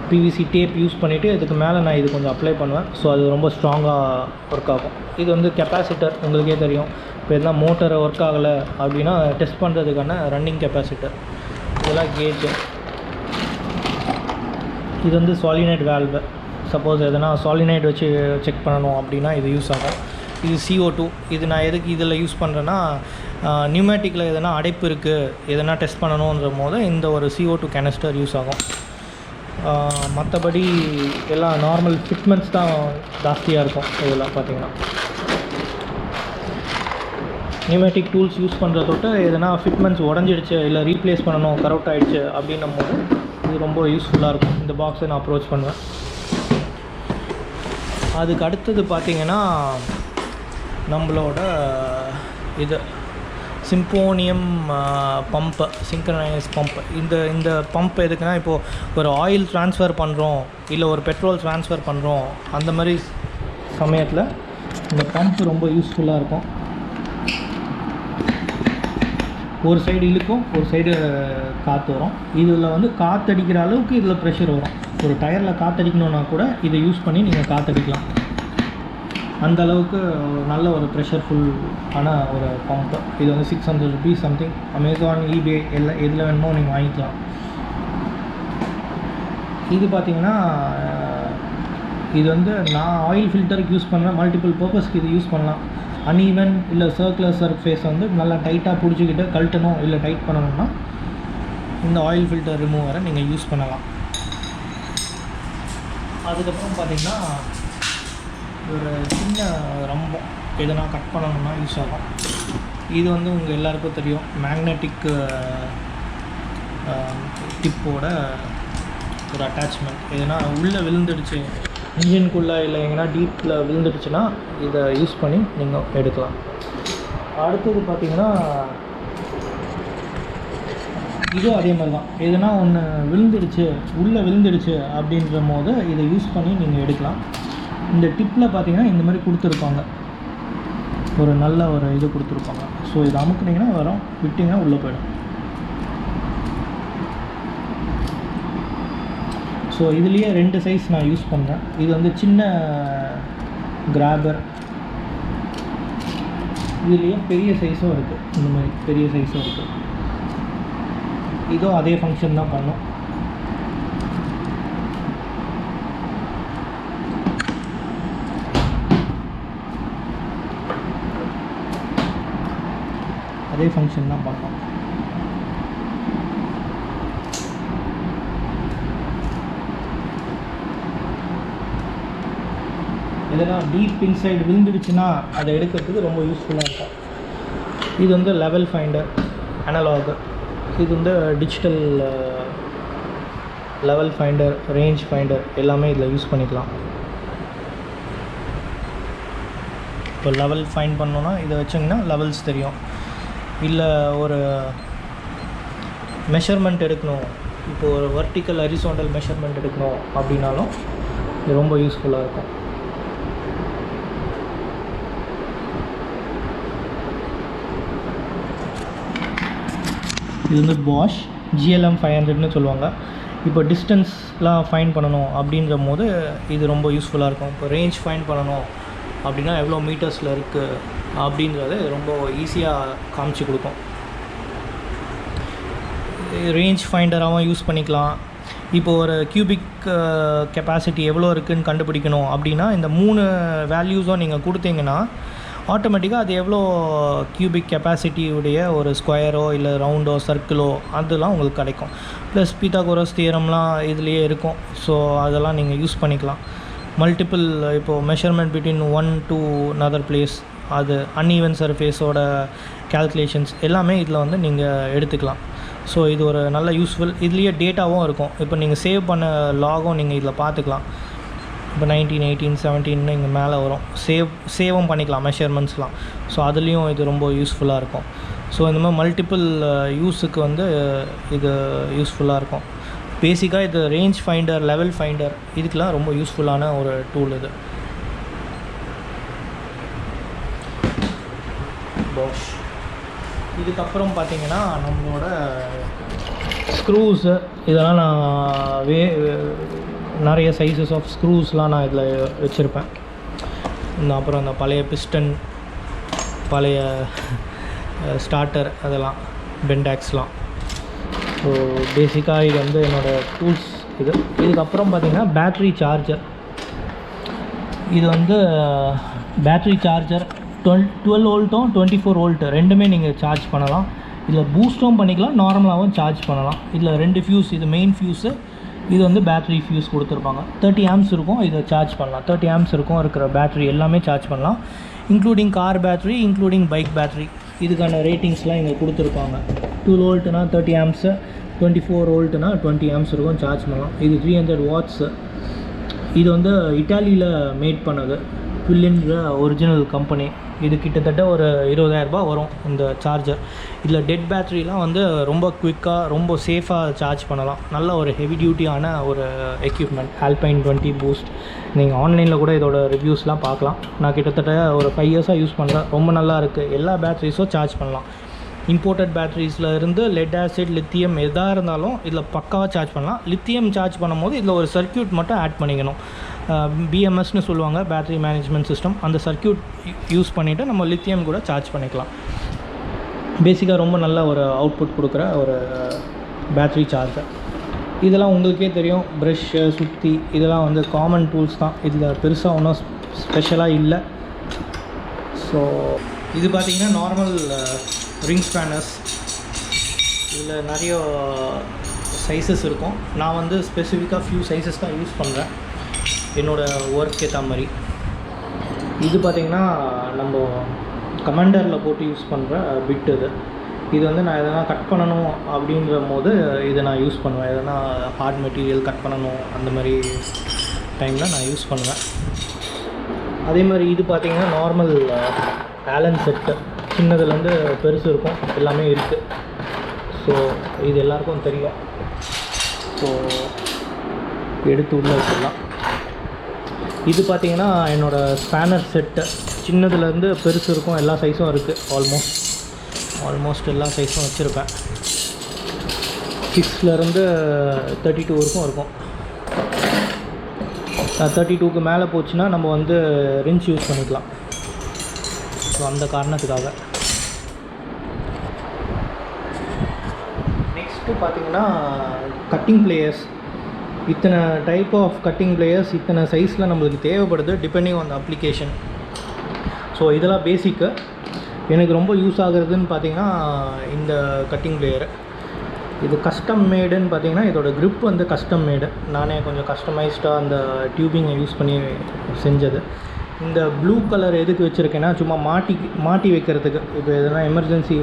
PVC டேப் யூஸ் பண்ணிவிட்டு இதுக்கு மேலே நான் இது கொஞ்சம் அப்ளை பண்ணுவேன். ஸோ அது ரொம்ப ஸ்ட்ராங்காக ஒர்க் ஆகும். இது வந்து கெப்பாசிட்டர், உங்களுக்கே தெரியும். இப்போ எல்லாம் மோட்டர் ஒர்க் ஆகலை அப்படின்னா டெஸ்ட் பண்ணுறதுக்கான ரன்னிங் கெப்பாசிட்டர். இதெல்லாம் கேஜ். இது வந்து சாலினைட் வேல்வு. சப்போஸ் எதனா சாலினைட் வச்சு செக் பண்ணணும் அப்படின்னா இது யூஸ் ஆகும். இது CO2. இது நான் எதுக்கு இதில் யூஸ் பண்ணுறேன்னா, நியூமேட்டிக்கில் எதனா அடைப்பு இருக்குது, எதனா டெஸ்ட் பண்ணணுன்ற போது இந்த ஒரு CO2 கேனிஸ்டர் யூஸ் ஆகும். மற்றபடி எல்லாம் நார்மல் ஃபிட்மெண்ட்ஸ் தான் ஜாஸ்தியாக இருக்கும். இதெல்லாம் பார்த்திங்கன்னா நியூமேட்டிக் டூல்ஸ் யூஸ் பண்ணுறதோட்டு எதனா ஃபிட்மெண்ட்ஸ் உடஞ்சிடுச்சு இல்லை ரீப்ளேஸ் பண்ணணும், கரெக்ட் ஆகிடுச்சு அப்படின்னும் போது இது ரொம்ப யூஸ்ஃபுல்லாக இருக்கும். இந்த பாக்ஸை நான் அப்ரோச் பண்ணுவேன். அதுக்கு அடுத்தது பார்த்திங்கன்னா நம்மளோட இது சிம்போனியம் பம்பு, சிங்க்ரனைஸ் பம்ப். இந்த பம்ப் எதுக்குன்னா, இப்போது ஒரு ஆயில் ட்ரான்ஸ்ஃபர் பண்ணுறோம் இல்லை ஒரு பெட்ரோல் ட்ரான்ஸ்ஃபர் பண்ணுறோம் அந்த மாதிரி சமயத்தில் இந்த பம்ப் ரொம்ப யூஸ்ஃபுல்லாக இருக்கும். ஒரு சைடு இழுக்கும், ஒரு சைடு காற்று வரும். இதில் வந்து காற்றடிக்கிற அளவுக்கு இதில் ப்ரெஷர் வரும். ஒரு டயரில் காற்றடிக்கணுன்னா கூட இதை யூஸ் பண்ணி நீங்கள் காற்றடிக்கலாம். அந்த அளவுக்கு நல்ல ஒரு ப்ரெஷர்ஃபுல் ஆன ஒரு பம்ப்பு. இது வந்து 600 rupees சம்திங். அமேசான், eBay எதில் வேணுமோ நீங்கள் வாங்கிக்கலாம். இது பார்த்திங்கன்னா இது வந்து நான் ஆயில் ஃபில்டருக்கு யூஸ் பண்ணுறேன். மல்டிபிள் பர்பஸ்க்கு இது யூஸ் பண்ணலாம். அன்ஈவன் இல்லை சர்க்குலர் சர்ஃபேஸ் வந்து நல்லா டைட்டாக பிடிச்சிக்கிட்டு கழட்டணும் இல்லை டைட் பண்ணணும்னா இந்த ஆயில் ஃபில்டர் ரிமூவரை நீங்கள் யூஸ் பண்ணலாம். அதுக்கப்புறம் பார்த்திங்கன்னா ஒரு சின்ன ரம்பம் எதனா கட் பண்ணணும்னா யூஸ் ஆகும். இது வந்து உங்கள் எல்லாருக்கும் தெரியும், மேக்னெட்டிக் டிப்போட ஒரு அட்டாச்மெண்ட். எதனா உள்ளே விழுந்துடுச்சு, இன்ஜின்குள்ளே இல்லை எங்கன்னா டீப்பில் விழுந்துடுச்சுன்னா இதை யூஸ் பண்ணி நீங்கள் எடுக்கலாம். அடுத்தது பார்த்திங்கன்னா இதுவும் அதே மாதிரி தான். எதுனா ஒன்று விழுந்துடுச்சு, உள்ளே விழுந்துடுச்சு அப்படின்ற போது இதை யூஸ் பண்ணி நீங்கள் எடுக்கலாம். இந்த டிப்பில் பார்த்தீங்கன்னா இந்த மாதிரி கொடுத்துருப்பாங்க, ஒரு நல்ல ஒரு இது கொடுத்துருப்பாங்க. ஸோ இதை அமுக்குனிங்கன்னா வரும், விட்டிங்கன்னா உள்ளே போயிடும். ஸோ இதுலேயே 2 சைஸ் நான் யூஸ் பண்ணேன். இது வந்து சின்ன கிராபர், இதுலேயே பெரிய சைஸும் இருக்குது. இந்த மாதிரி பெரிய சைஸும் இருக்குது. இதுவும் அதே ஃபங்க்ஷன் தான் பண்ணும். அதே ஃபங்க்ஷன் தான் பண்ணோம். இதெல்லாம் டீப் இன்சைடு விழுந்துடுச்சுன்னா அதை எடுக்கிறதுக்கு ரொம்ப யூஸ்ஃபுல்லாக இருக்கும். இது வந்து லெவல் ஃபைண்டர் அனலாக், இது வந்து digital level finder, range finder எல்லாமே இதில் யூஸ் பண்ணிக்கலாம். இப்போ லெவல் ஃபைண்ட் பண்ணோன்னா இதை வச்சிங்கன்னா லெவல்ஸ் தெரியும். இல்லை ஒரு மெஷர்மெண்ட் எடுக்கணும், இப்போது ஒரு வெர்டிக்கல் ஹரிசாண்டல் மெஷர்மெண்ட் எடுக்கணும் அப்படின்னாலும் இது ரொம்ப யூஸ்ஃபுல்லாக இருக்கும். இது வந்து பாஷ் GLM 500ன்னு சொல்லுவாங்க. இப்போ டிஸ்டன்ஸ்லாம் ஃபைண்ட் பண்ணணும் அப்படின்ற போது இது ரொம்ப யூஸ்ஃபுல்லாக இருக்கும். இப்போ ரேஞ்ச் ஃபைண்ட் பண்ணணும் அப்படின்னா எவ்வளோ மீட்டர்ஸில் இருக்குது அப்படின்றது ரொம்ப ஈஸியாக காமிச்சு கொடுக்கும். ரேஞ்ச் ஃபைண்டராகவும் யூஸ் பண்ணிக்கலாம். இப்போ ஒரு கியூபிக் கெப்பாசிட்டி எவ்வளோ இருக்குதுன்னு கண்டுபிடிக்கணும் அப்படின்னா இந்த 3 வேல்யூஸும் நீங்கள் கொடுத்தீங்கன்னா ஆட்டோமேட்டிக்காக அது எவ்வளோ கியூபிக் கெப்பாசிட்டியுடைய ஒரு ஸ்கொயரோ இல்லை ரவுண்டோ சர்க்கிளோ அதெல்லாம் உங்களுக்கு கிடைக்கும். ப்ளஸ் பீத்தாகோரஸ் தியரம்லாம் இதுலேயே இருக்கும். ஸோ அதெல்லாம் நீங்கள் யூஸ் பண்ணிக்கலாம். மல்டிபிள் இப்போது measurement between 1 to another place, அது அன்ஈவன் சர்ஃபேஸோட கேல்குலேஷன்ஸ் எல்லாமே இதில் வந்து நீங்கள் எடுத்துக்கலாம். ஸோ இது ஒரு நல்ல யூஸ்ஃபுல். இதுலேயே டேட்டாவும் இருக்கும். இப்போ நீங்கள் சேவ் பண்ண லாகும் நீங்கள் இதில் பார்த்துக்கலாம். இப்போ 19, 18, 17 இங்கே மேலே வரும். சேவும் பண்ணிக்கலாம் மெஷர்மெண்ட்ஸ்லாம். ஸோ அதுலேயும் இது ரொம்ப யூஸ்ஃபுல்லாக இருக்கும். ஸோ இந்த மாதிரி மல்டிபிள் யூஸுக்கு வந்து இது யூஸ்ஃபுல்லாக இருக்கும். பேசிக்காக இது ரேஞ்ச் ஃபைண்டர், லெவல் ஃபைண்டர் இதுக்கெலாம் ரொம்ப யூஸ்ஃபுல்லான ஒரு டூல் இது. பாஷ். இதுக்கப்புறம் பார்த்திங்கன்னா நம்மளோட ஸ்க்ரூஸு இதெல்லாம் நான் நிறைய சைஸஸ் ஆஃப் ஸ்க்ரூஸ்லாம் நான் இதில் வச்சுருப்பேன். அப்புறம் அந்த பழைய பிஸ்டன், பழைய ஸ்டார்டர், அதெல்லாம் பெண்டாக்ஸ்லாம். ஸோ பேசிக்காக இது வந்து என்னோடய டூல்ஸ் இது. இதுக்கப்புறம் பார்த்திங்கன்னா பேட்ரி சார்ஜர். இது வந்து பேட்ரி சார்ஜர் 12 வோல்ட்டும் 24 வோல்ட் ரெண்டுமே நீங்கள் சார்ஜ் பண்ணலாம். இதில் பூஸ்ட்டும் பண்ணிக்கலாம், நார்மலாகவும் சார்ஜ் பண்ணலாம். இதில் 2 ஃபியூஸ், இது மெயின் ஃபியூஸு, இது வந்து பேட்ரி ஃபியூஸ் கொடுத்துருப்பாங்க. 30 ஆம்ஸ் இருக்கும், இதை சார்ஜ் பண்ணலாம். 30 ஆம்ஸ் இருக்கும் இருக்கிற பேட்ரி எல்லாமே சார்ஜ் பண்ணலாம், including car battery, including bike battery. இதுக்கான ரேட்டிங்ஸ்லாம் இங்கே கொடுத்துருப்பாங்க. 12 வோல்ட்னா 30 ஆம்ஸு, 24 வோல்ட்னா 20 ஆம்ஸ் இருக்கும், சார்ஜ் பண்ணலாம். இது 300 வாட்ஸு. இது வந்து இட்டாலியில் மேட் பண்ணது, ட்வில்லின்ற ஒரிஜினல் கம்பெனி. இது கிட்டத்தட்ட ஒரு 20,000 ரூபா வரும் இந்த சார்ஜர். இதில் டெட் பேட்ரிலாம் வந்து ரொம்ப குவிக்காக, ரொம்ப சேஃபாக சார்ஜ் பண்ணலாம். நல்ல ஒரு ஹெவி டியூட்டியான ஒரு எக்யூப்மெண்ட். Alpine 20 boost. நீங்கள் ஆன்லைனில் கூட இதோட ரிவ்யூஸ்லாம் பார்க்கலாம். நான் கிட்டத்தட்ட ஒரு 5 இயர்ஸாக யூஸ் பண்ணுறேன். ரொம்ப நல்லா இருக்குது. எல்லா பேட்ரிஸும் சார்ஜ் பண்ணலாம். இம்போர்ட்டட் பேட்ரிஸில் இருந்து லெட் ஆசிட், லித்தியம் எதாக இருந்தாலும் இதில் பக்காவாக சார்ஜ் பண்ணலாம். லித்தியம் சார்ஜ் பண்ணும்போது இதில் ஒரு சர்க்யூட் மட்டும் ஆட் பண்ணிக்கணும். BMSன்னு சொல்லுவாங்க, பேட்ரி மேனேஜ்மெண்ட் சிஸ்டம். அந்த சர்க்யூட் யூஸ் பண்ணிவிட்டு நம்ம லித்தியம் கூட சார்ஜ் பண்ணிக்கலாம். பேசிக்காக ரொம்ப நல்ல ஒரு அவுட்புட் கொடுக்குற ஒரு பேட்ரி சார்ஜர். இதெல்லாம் உங்களுக்கே தெரியும், ப்ரஷ்ஷு, சுத்தி, இதெல்லாம் வந்து காமன் டூல்ஸ் தான். இதில் பெருசாக ஒன்றும் ஸ்பெஷலாக இல்லை. ஸோ இது பார்த்திங்கன்னா நார்மல் ரிங் ஸ்பேனர்ஸ். இதில் நிறைய சைஸஸ் இருக்கும். நான் வந்து ஸ்பெசிஃபிக்காக ஃபியூ சைஸஸ் தான் யூஸ் பண்ணுறேன் என்னோடய ஒர்க் ஏற்ற மாதிரி. இது பார்த்திங்கன்னா நம்ம கமாண்டரில் போட்டு யூஸ் பண்ணுற பிட் இது. இது வந்து நான் எதனா கட் பண்ணணும் அப்படின்ற போது இதை நான் யூஸ் பண்ணுவேன். எதனா ஹார்ட் மெட்டீரியல் கட் பண்ணணும் அந்த மாதிரி டைமில் நான் யூஸ் பண்ணுவேன். அதே மாதிரி இது பார்த்திங்கன்னா நார்மல் ஆலன் செட்டு, சின்னதுலேருந்து பெருசு இருக்கும், எல்லாமே இருக்குது. ஸோ இது எல்லாருக்கும் தெரியும். ஸோ எடுத்து உள்ளே வச்சிடலாம். இது பார்த்திங்கன்னா என்னோடய ஸ்பேனர் செட்டு, சின்னதுலேருந்து பெருசு இருக்கும், எல்லா சைஸும் இருக்குது. ஆல்மோஸ்ட் எல்லா சைஸும் வச்சுருப்பேன். 6லேருந்து 32 வரைக்கும் இருக்கும். 32க்கு மேலே போச்சுன்னா நம்ம வந்து ரின்ச் யூஸ் பண்ணிக்கலாம். ஸோ அந்த காரணத்துக்காக. நெக்ஸ்ட்டு பார்த்திங்கன்னா கட்டிங் பிளேயர்ஸ். இத்தனை டைப் ஆஃப் கட்டிங் பிளேயர்ஸ் இத்தனை சைஸில் நம்மளுக்கு தேவைப்படுது, depending on the application. So இதெல்லாம் பேசிக்கு. எனக்கு ரொம்ப யூஸ் ஆகுறதுன்னு பார்த்திங்கன்னா இந்த கட்டிங் பிளேயர். இது கஸ்டம் மேடுன்னு பார்த்திங்கன்னா இதோட க்ரிப் வந்து கஸ்டம் மேடு. நானே கொஞ்சம் கஸ்டமைஸ்டாக அந்த டியூபிங்கை யூஸ் பண்ணி செஞ்சது. இந்த ப்ளூ கலர் எதுக்கு வச்சுருக்கேன்னா சும்மா மாட்டி வைக்கிறதுக்கு. இப்போ எதுனா எமர்ஜென்சி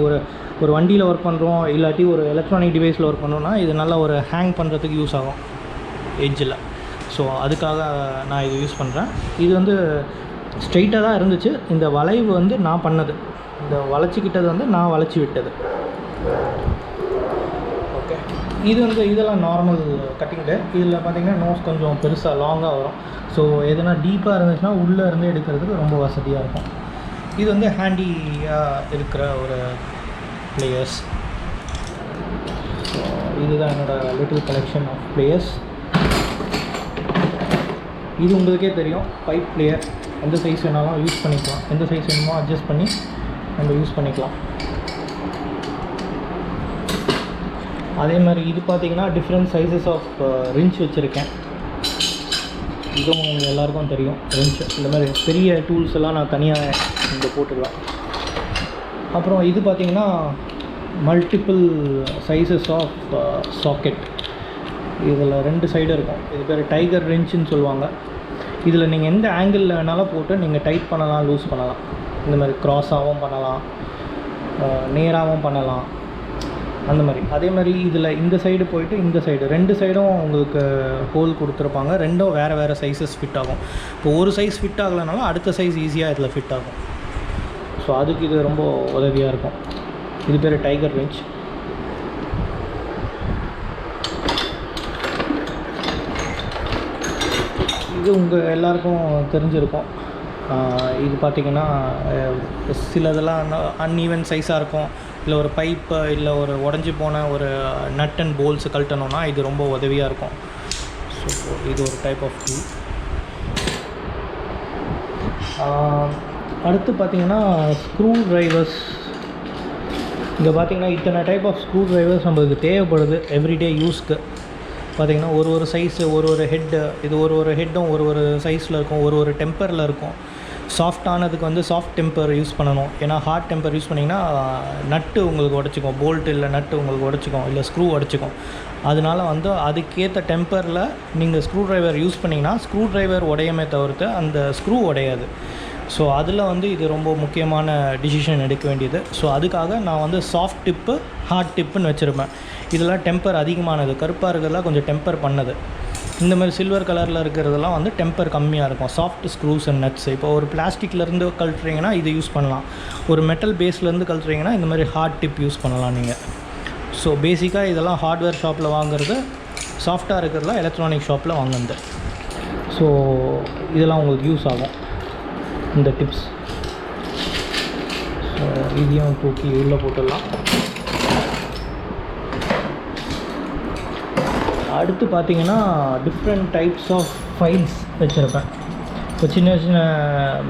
ஒரு வண்டியில் ஒர்க் பண்ணுறோம், இல்லாட்டி ஒரு எலக்ட்ரானிக் டிவைஸில் ஒர்க் பண்ணுறோன்னா இது நல்லா ஒரு ஹேங் பண்ணுறதுக்கு யூஸ் ஆகும் எட்ஜில். ஸோ அதுக்காக நான் இது யூஸ் பண்ணுறேன். இது வந்து ஸ்ட்ரெயிட்டாக தான் இருந்துச்சு. இந்த வளைவு வந்து நான் பண்ணது, இந்த வளைச்சிக்கிட்டது வந்து நான் வளைச்சி விட்டது. ஓகே, இது வந்து இதெல்லாம் நார்மல் கட்டிங்கு. இதில் பார்த்திங்கன்னா நோஸ் கொஞ்சம் பெருசாக லாங்காக வரும். ஸோ எதுனா டீப்பாக இருந்துச்சுன்னா உள்ளே இருந்து எடுக்கிறதுக்கு ரொம்ப வசதியாக இருக்கும். இது வந்து ஹேண்டியாக இருக்கிற ஒரு பிளேயர்ஸ். ஸோ இதுதான் என்னோடய லிட்டில் கலெக்ஷன் ஆஃப் பிளேயர்ஸ். இது உங்களுக்கே தெரியும், பைப் பிளேயர். எந்த சைஸ் வேணாலும் யூஸ் பண்ணிக்கலாம், எந்த சைஸ் வேணுமோ அட்ஜஸ்ட் பண்ணி நம்ம யூஸ் பண்ணிக்கலாம். அதே மாதிரி இது பார்த்திங்கன்னா டிஃப்ரெண்ட் சைஸஸ் ஆஃப் ரின்ச் வச்சுருக்கேன். இதுவும் உங்கள் எல்லாேருக்கும் தெரியும் ரின்ச். இந்த மாதிரி பெரிய டூல்ஸ் எல்லாம் நான் தனியாக இங்கே போட்டுக்கலாம். அப்புறம் இது பார்த்திங்கன்னா மல்டிபிள் சைஸஸ் ஆஃப் சாக்கெட். இதில் 2 சைடு இருக்கும். இது பேர் டைகர் ரின்ச்சுன்னு சொல்லுவாங்க. இதில் நீங்கள் எந்த ஆங்கிளில் வேணாலும் போட்டு நீங்கள் டைட் பண்ணலாம், லூஸ் பண்ணலாம். இந்த மாதிரி க்ராஸாகவும் பண்ணலாம், நேராகவும் பண்ணலாம், அந்த மாதிரி. அதே மாதிரி இதில் இந்த சைடு போயிட்டு இந்த சைடு 2 சைடும் உங்களுக்கு ஹோல் கொடுத்துருப்பாங்க. ரெண்டும் வேறு சைஸஸ் ஃபிட் ஆகும். இப்போ ஒரு சைஸ் ஃபிட் ஆகலைனாலும் அடுத்த சைஸ் ஈஸியாக இதில் ஃபிட் ஆகும். ஸோ அதுக்கு இது ரொம்ப உதவியாக இருக்கும். இது பேர் டைகர் ரின்ச். இது உங்கள் எல்லாருக்கும் தெரிஞ்சிருக்கும். இது பார்த்திங்கன்னா சிலதெல்லாம் அன்ஈவன் சைஸாக இருக்கும். இல்லை ஒரு பைப்பு இல்லை ஒரு உடஞ்சி போன ஒரு நட் அண்ட் போல்ஸ் கழட்டணும்னா இது ரொம்ப உதவியாக இருக்கும். ஸோ இது ஒரு டைப் ஆஃப் டூல். அடுத்து பார்த்திங்கன்னா ஸ்க்ரூ ட்ரைவர்ஸ். இங்கே பார்த்திங்கன்னா இத்தனை டைப் ஆஃப் ஸ்க்ரூ ட்ரைவர்ஸ் நம்மளுக்கு தேவைப்படுது எவ்ரிடே யூஸ்க்கு. பார்த்திங்கன்னா ஒரு சைஸு ஒரு ஹெட்டு. இது ஒரு ஹெட்டும் ஒரு சைஸில் இருக்கும், ஒரு டெம்பரில் இருக்கும். சாஃப்டானதுக்கு வந்து சாஃப்ட் டெம்பர் யூஸ் பண்ணணும். ஏன்னா ஹார்ட் டெம்பர் யூஸ் பண்ணிங்கன்னா நட்டு உங்களுக்கு உடச்சிக்கும், போல்ட் இல்லை நட்டு உங்களுக்கு உடச்சிக்கும், இல்லை ஸ்க்ரூ உடச்சிக்கும். அதனால வந்து அதுக்கேற்ற டெம்பரில் நீங்கள் ஸ்க்ரூ ட்ரைவர் யூஸ் பண்ணிங்கன்னா ஸ்க்ரூ ட்ரைவர் உடையமே தவிர்த்து அந்த ஸ்க்ரூ உடையாது. ஸோ அதில் வந்து இது ரொம்ப முக்கியமான டிசிஷன் எடுக்க வேண்டியது. ஸோ அதுக்காக நான் வந்து சாஃப்ட் டிப்பு, ஹார்ட் டிப்புன்னு வச்சுருப்பேன். இதெல்லாம் டெம்பர் அதிகமானது, கருப்பாக இருக்கிறதுலாம் கொஞ்சம் டெம்பர் பண்ணது. இந்த மாதிரி சில்வர் கலரில் இருக்கிறதெல்லாம் வந்து டெம்பர் கம்மியாக இருக்கும். Soft screws and nuts. இப்போ ஒரு பிளாஸ்டிக்லேருந்து கழட்டுறீங்கன்னா இது யூஸ் பண்ணலாம். ஒரு மெட்டல் பேஸ்லேருந்து கழட்டுறீங்கன்னா இந்த மாதிரி ஹார்ட் டிப் யூஸ் பண்ணலாம் நீங்கள். ஸோ பேசிக்காக இதெல்லாம் ஹார்ட்வேர் ஷாப்பில் வாங்குறது, சாஃப்டாக இருக்கிறதுலாம் எலக்ட்ரானிக் ஷாப்பில் வாங்குறது. ஸோ இதெல்லாம் உங்களுக்கு யூஸ் ஆகும் இந்த டிப்ஸ். ஸோ இதையும் தூக்கி உள்ளே போட்டுடலாம். அடுத்து பார்த்திங்கன்னா டிஃப்ரெண்ட் டைப்ஸ் ஆஃப் ஃபைல்ஸ் வச்சுருப்பேன். இப்போ சின்ன சின்ன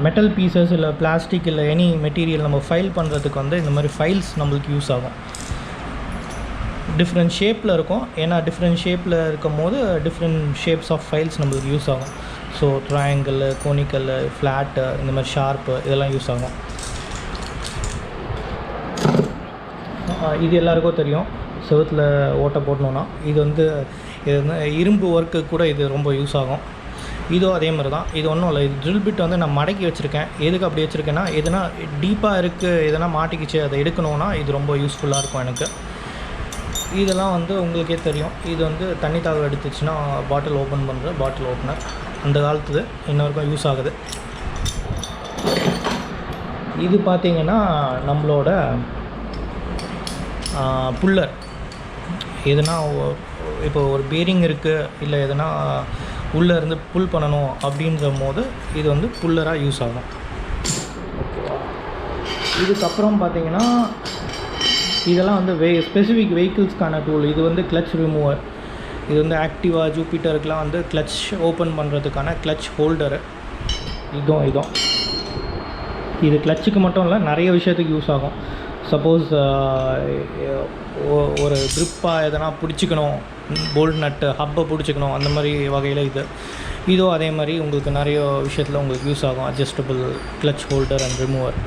மெட்டல் பீசஸ் இல்லை பிளாஸ்டிக் இல்லை எனி மெட்டீரியல் நம்ம ஃபைல் பண்ணுறதுக்கு வந்து இந்த மாதிரி ஃபைல்ஸ் நம்மளுக்கு யூஸ் ஆகும். டிஃப்ரெண்ட் ஷேப்பில் இருக்கும். ஏன்னா டிஃப்ரெண்ட் ஷேப்பில் இருக்கும் போது டிஃப்ரெண்ட் ஷேப்ஸ் ஆஃப் ஃபைல்ஸ் நம்மளுக்கு யூஸ் ஆகும். ஸோ ட்ரையாங்கிள், கோனிக்கல், ஃப்ளாட்டு, இந்த மாதிரி ஷார்ப்பு இதெல்லாம் யூஸ் ஆகும். இது எல்லாருக்கும் தெரியும், செவுத்தில் ஓட்டை போடணுன்னா இது வந்து இரும்பு ஒர்க்கு கூட இது ரொம்ப யூஸ் ஆகும். இதுவும் அதே மாதிரி தான். இது ஒன்றும் இல்லை, இது ட்ரில் பிட் வந்து நான் மடக்கி வச்சுருக்கேன். எதுக்கு அப்படி வச்சுருக்கேன்னா எதுனா டீப்பாக இருக்குது, எதனா மாட்டிக்கிச்சு அதை எடுக்கணுன்னா இது ரொம்ப யூஸ்ஃபுல்லாக இருக்கும் எனக்கு. இதெல்லாம் வந்து உங்களுக்கே தெரியும். இது வந்து தண்ணி தாகம் எடுத்துச்சுன்னா பாட்டில் ஓப்பன் பண்ணுற பாட்டில் ஓப்பனர். அந்த காலத்துது இன்ன வரைக்கும் யூஸ் ஆகுது. இது பார்த்திங்கன்னா நம்மளோட புல்லர். எதுனா இப்போ ஒரு பேரிங் இருக்குது இல்லை எதுனா உள்ளே இருந்து புல் பண்ணணும் அப்படின்ற போது இது வந்து புல்லராக யூஸ் ஆகும். ஓகேவா? இதுக்கப்புறம் பார்த்தீங்கன்னா இதெல்லாம் வந்து ஸ்பெசிஃபிக் வெஹிக்கிள்ஸ்க்கான டூல். இது வந்து கிளச் ரிமூவர். இது வந்து ஆக்டிவா, ஜூபிட்டருக்கெலாம் வந்து கிளச் ஓப்பன் பண்ணுறதுக்கான கிளச் ஹோல்டரு. இதுவும் இது கிளச்சுக்கு மட்டும் இல்லை, நிறைய விஷயத்துக்கு யூஸ் ஆகும். சப்போஸ் ஒரு க்ரிப்பாக எதனா பிடிச்சிக்கணும், போல்ட் நட்டு ஹப்பை பிடிச்சிக்கணும், அந்த மாதிரி வகையில் இதோ அதே மாதிரி உங்களுக்கு நிறைய விஷயத்தில் உங்களுக்கு யூஸ் ஆகும். Adjustable clutch holder and remover.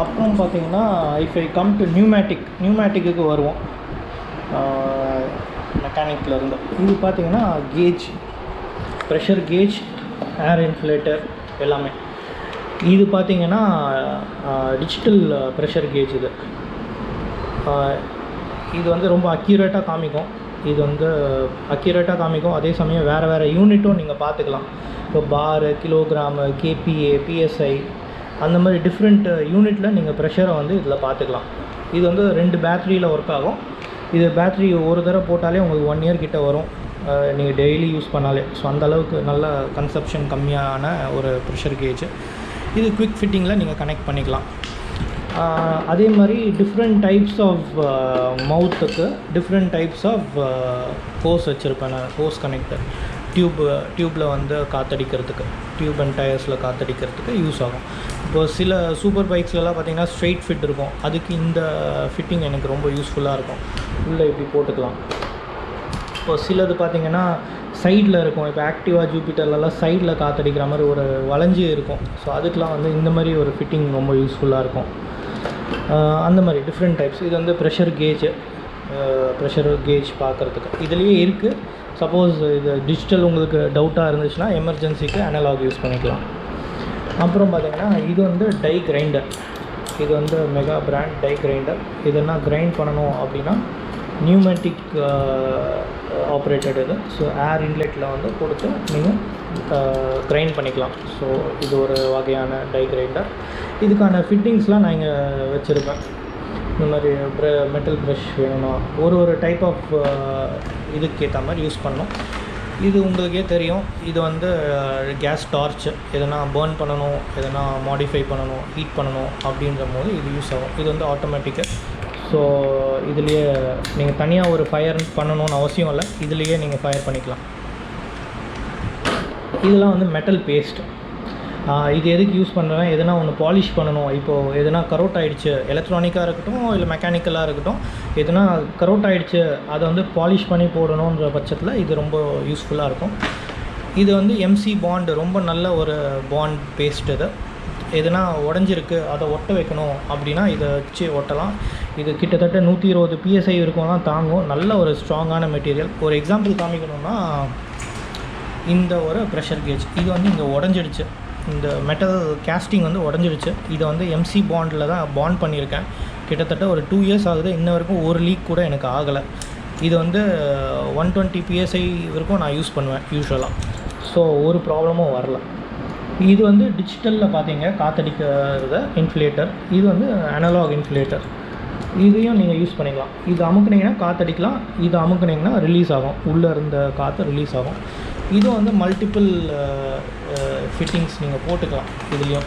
அப்புறம் பார்த்தீங்கன்னா இஃப் ஐ கம் டு நியூமேட்டிக்கு வருவோம். மெக்கானிக்கில் இருந்து இது பார்த்தீங்கன்னா கேஜ், ப்ரெஷர் கேஜ், ஏர் இன்ஃப்ளேட்டர் எல்லாமே. இது பார்த்தீங்கன்னா டிஜிட்டல் ப்ரெஷர் கேஜ். இது வந்து ரொம்ப அக்யூரேட்டாக காமிக்கும். அதே சமயம் வேறு யூனிட்டும் நீங்கள் பார்த்துக்கலாம். இப்போ பாரு, கிலோகிராமு, கேபிஏ, பிஎஸ்ஐ, அந்த மாதிரி டிஃப்ரெண்ட் யூனிட்டில் நீங்கள் ப்ரெஷரை வந்து இதில் பார்த்துக்கலாம். இது வந்து 2 பேட்டரியில் ஒர்க் ஆகும். இது பேட்ரி ஒரு தடவை போட்டாலே உங்களுக்கு 1 இயர் கிட்ட வரும், நீங்கள் டெய்லி யூஸ் பண்ணாலே. ஸோ அந்தளவுக்கு நல்ல கன்சப்ஷன் கம்மியான ஒரு ப்ரெஷர் கேஜ். இது குவிக் ஃபிட்டிங்கில் நீங்கள் கனெக்ட் பண்ணிக்கலாம். அதே மாதிரி டிஃப்ரெண்ட் டைப்ஸ் ஆஃப் மவுத்துக்கு டிஃப்ரெண்ட் டைப்ஸ் ஆஃப் ஹோஸ் வச்சுருப்பேன் நான். ஹோஸ் கனெக்டர் டியூப்பில் வந்து காற்றடிக்கிறதுக்கு, டியூப் அண்ட் டயர்ஸில் காற்றடிக்கிறதுக்கு யூஸ் ஆகும். இப்போது சில சூப்பர் பைக்ஸ்லாம் பார்த்திங்கன்னா ஸ்ட்ரெயிட் ஃபிட் இருக்கும். அதுக்கு இந்த ஃபிட்டிங் எனக்கு ரொம்ப யூஸ்ஃபுல்லாக இருக்கும். உள்ளே இப்படி போட்டுக்கலாம். இப்போது சிலது பார்த்திங்கன்னா சைடில் இருக்கும். இப்போ ஆக்டிவா, ஜூபிட்டர்லலாம் சைடில் காற்றடிக்கிற மாதிரி ஒரு வளைஞ்சி இருக்கும். ஸோ அதுக்கெலாம் வந்து இந்த மாதிரி ஒரு ஃபிட்டிங் ரொம்ப யூஸ்ஃபுல்லாக இருக்கும். அந்த மாதிரி டிஃப்ரெண்ட் டைப்ஸ். இது வந்து ப்ரெஷர் கேஜ் பார்க்குறதுக்கு இதுலேயே இருக்குது. சப்போஸ் இது டிஜிட்டல் உங்களுக்கு டவுட்டாக இருந்துச்சுன்னா எமர்ஜென்சிக்கு அனலாக் யூஸ் பண்ணிக்கலாம். அப்புறம் பார்த்திங்கன்னா இது வந்து டை கிரைண்டர். இது வந்து மெகா பிராண்ட் டை கிரைண்டர். இதெல்லாம் கிரைண்ட் பண்ணணும் அப்படின்னா நியூமேட்டிக் ஆப்ரேட்டட் இது. ஸோ ஏர் இன்லெட்டில் வந்து கொடுத்து நீங்கள் கிரைண்ட் பண்ணிக்கலாம். ஸோ இது ஒரு வகையான டை கிரைண்டர். இதுக்கான ஃபிட்டிங்ஸ்லாம் நான் இங்கே வச்சுருப்பேன். இந்த மாதிரி மெட்டல் ப்ரஷ் வேணும்னா ஒரு டைப் ஆஃப் இதுக்கு ஏற்ற மாதிரி யூஸ் பண்ணணும். இது உங்களுக்கே தெரியும். இது வந்து கேஸ் டார்ச் எதனா பேர்ன் பண்ணணும், எதனா மாடிஃபை பண்ணணும், ஹீட் பண்ணணும் அப்படின்ற போது இது யூஸ் ஆகும். இது வந்து ஆட்டோமேட்டிக்கு. ஸோ இதுலேயே நீங்கள் தனியாக ஒரு ஃபயர் பண்ணணும்னு அவசியம் இல்லை, இதுலேயே நீங்கள் ஃபயர் பண்ணிக்கலாம். இதெல்லாம் வந்து மெட்டல் பேஸ்ட். இது எதுக்கு யூஸ் பண்ணுறேன்னா, எதனா ஒன்று பாலிஷ் பண்ணணும். இப்போது எதனா கரோட் ஆகிடுச்சு, எலக்ட்ரானிக்காக இருக்கட்டும் இல்லை மெக்கானிக்கலாக இருக்கட்டும், எதனா கரோட் ஆகிடுச்சு அதை வந்து பாலிஷ் பண்ணி போடணுன்ற பட்சத்தில் இது ரொம்ப யூஸ்ஃபுல்லாக இருக்கும். இது வந்து எம்சி பாண்ட், ரொம்ப நல்ல ஒரு பாண்ட் பேஸ்ட். இது எதனா உடஞ்சிருக்கு அதை ஒட்ட வைக்கணும் அப்படின்னா இதை வச்சு ஒட்டலாம். இது கிட்டத்தட்ட 120 PSI இருக்கும்லாம் தாங்கும். நல்ல ஒரு ஸ்ட்ராங்கான மெட்டீரியல். ஒரு எக்ஸாம்பிள் காமிக்கணும்னா, இந்த ஒரு ப்ரெஷர் கேஜ் இது வந்து இங்கே உடஞ்சிடுச்சு. இந்த மெட்டல் கேஸ்டிங் வந்து உடஞ்சிடுச்சு. இதை வந்து எம்சி பாண்டில் தான் பாண்ட் பண்ணியிருக்கேன். கிட்டத்தட்ட ஒரு 2 இயர்ஸ் ஆகுது. இன்ன வரைக்கும் ஒரு லீக் கூட எனக்கு ஆகலை. இது வந்து 120 PSI வரைக்கும் நான் யூஸ் பண்ணுவேன் யூஸ்வலாக. ஸோ ஒரு ப்ராப்ளமும் வரல. இது வந்து டிஜிட்டலில் பார்த்தீங்க காற்றடிக்கிறத இன்ஃப்ளேட்டர். இது வந்து அனலாக் இன்ஃப்ளேட்டர். இதையும் நீங்கள் யூஸ் பண்ணிக்கலாம். இது அமுக்குனிங்கன்னா காற்றடிக்கலாம், இது அமுக்குனிங்கன்னா ரிலீஸ் ஆகும், உள்ளே இருந்த காற்று ரிலீஸ் ஆகும். இதுவும் வந்து மல்டிபிள் ஃபிட்டிங்ஸ் நீங்கள் போட்டுக்கலாம். இதுலேயும்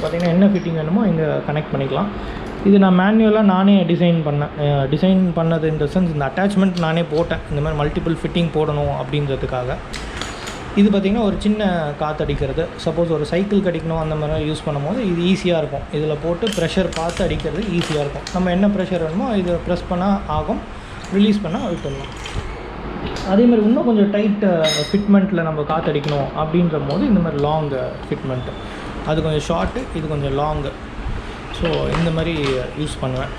பார்த்தீங்கன்னா என்ன ஃபிட்டிங் வேணுமோ இங்கே கனெக்ட் பண்ணிக்கலாம். இது நான் மேனுவலாக நானே டிசைன் பண்ணது இந்த சென்ஸ், இந்த அட்டாச்மெண்ட் நானே போட்டேன். இந்த மாதிரி மல்டிபிள் ஃபிட்டிங் போடணும் அப்படின்றதுக்காக. இது பார்த்திங்கன்னா ஒரு சின்ன காற்றடிக்கிறது. சப்போஸ் ஒரு சைக்கிள் அடிக்கணும் அந்த மாதிரி யூஸ் பண்ணும்போது இது ஈஸியாக இருக்கும். இதில் போட்டு ப்ரெஷர் பார்த்து அடிக்கிறது ஈஸியாக இருக்கும். நம்ம என்ன ப்ரெஷர் வேணுமோ இதை ப்ரெஸ் பண்ணால் ஆகும், ரிலீஸ் பண்ணால் விட்டுடலாம். அதேமாதிரி இன்னும் கொஞ்சம் டைட் ஃபிட்மெண்ட்டில் நம்ம காற்றடிக்கணும் அப்படின்ற போது இந்த மாதிரி லாங் ஃபிட்மெண்ட்டு, அது கொஞ்சம் ஷார்ட்டு, இது கொஞ்சம் லாங்கு. ஸோ இந்த மாதிரி யூஸ் பண்ணுவேன்.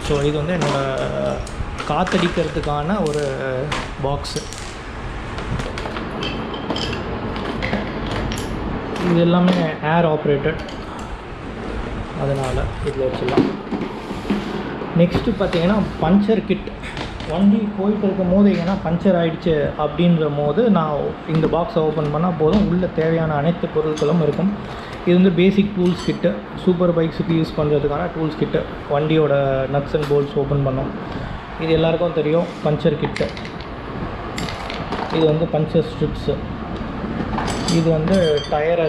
ஸோ இது வந்து என்னோடய காற்றடிக்கிறதுக்கான ஒரு பாக்ஸு. இது எல்லாமே ஏர் ஆப்ரேட்டட், அதனால் இதில் வச்சிடலாம். நெக்ஸ்ட்டு பார்த்தீங்கன்னா பஞ்சர் கிட். வண்டி போயிட்டு இருக்கும் போது எங்கன்னா பஞ்சர் ஆகிடுச்சு அப்படின்ற போது நான் இந்த பாக்ஸை ஓப்பன் பண்ணால் போதும், உள்ளே தேவையான அனைத்து பொருட்களும் இருக்கும். இது வந்து பேசிக் டூல்ஸ் கிட்டு, சூப்பர் பைக்ஸுக்கு யூஸ் பண்ணுறதுக்கான டூல்ஸ் கிட்டு. வண்டியோட நட்ஸ் அண்ட் போல்ட்ஸ் ஓப்பன் பண்ணோம். இது எல்லாருக்கும் தெரியும். பஞ்சர் கிட்டு, இது வந்து பஞ்சர் ஸ்ட்ரிப்ஸு, இது வந்து டயரை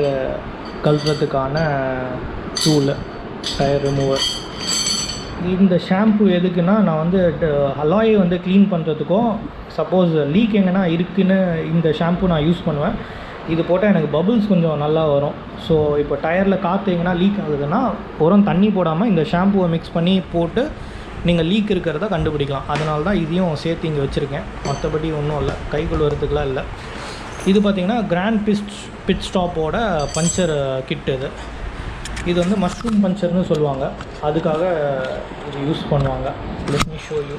கழட்டுறதுக்கான டூலு, டயர் ரிமூவர். இந்த ஷாம்பு எதுக்குன்னா, நான் வந்து அலாயை வந்து க்ளீன் பண்ணுறதுக்கும், சப்போஸ் லீக் எங்கன்னா இருக்குதுன்னு இந்த ஷாம்பு நான் யூஸ் பண்ணுவேன். இது போட்டால் எனக்கு பபுள்ஸ் கொஞ்சம் நல்லா வரும். ஸோ இப்போ டயரில் காற்று எங்கன்னா லீக் ஆகுதுன்னா தண்ணி போடாமல் இந்த ஷாம்புவை மிக்ஸ் பண்ணி போட்டு நீங்கள் லீக் இருக்கிறத கண்டுபிடிக்கலாம். அதனால தான் இதையும் சேர்த்து இங்கே வச்சுருக்கேன். மற்றபடி ஒன்றும் இல்லை, கை கழுவுறதுக்குலாம் இல்லை. இது பார்த்திங்கன்னா கிராண்ட் பிட் ஸ்டாப்போட பஞ்சர் கிட். இது வந்து மஷ்ரூம் பஞ்சர்னு சொல்லுவாங்க, அதுக்காக இது யூஸ் பண்ணுவாங்க. Let me show you.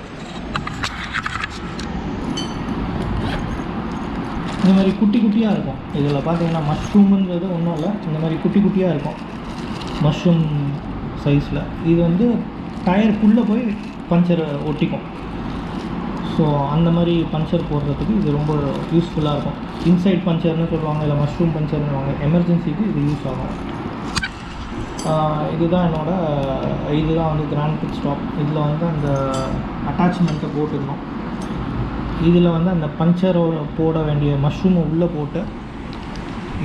இந்த மாதிரி குட்டி குட்டியாக இருக்கும். இதில் பார்த்தீங்கன்னா மஷ்ரூமுன்றது ஒன்றும் இல்லை, இந்த மாதிரி குட்டி குட்டியாக இருக்கும் மஷ்ரூம் சைஸில். இது வந்து டயருக்குள்ளே போய் பஞ்சர் ஒட்டிக்கும். ஸோ அந்த மாதிரி பஞ்சர் போடுறதுக்கு இது ரொம்ப யூஸ்ஃபுல்லாக இருக்கும். இன்சைட் பஞ்சர்னு சொல்லுவாங்க, இல்லை மஷ்ரூம் பஞ்சர்னுவாங்க. எமர்ஜென்சிக்கு இது யூஸ் ஆகும். இதுதான் இதுதான் வந்து கிராண்ட் பிட் ஸ்டாப். இதில் வந்து அந்த அட்டாச்மெண்ட்டை போட்டுக்கணும். இதில் வந்து அந்த பஞ்சரோட போட வேண்டிய மஷ்ரூமை உள்ளே போட்டு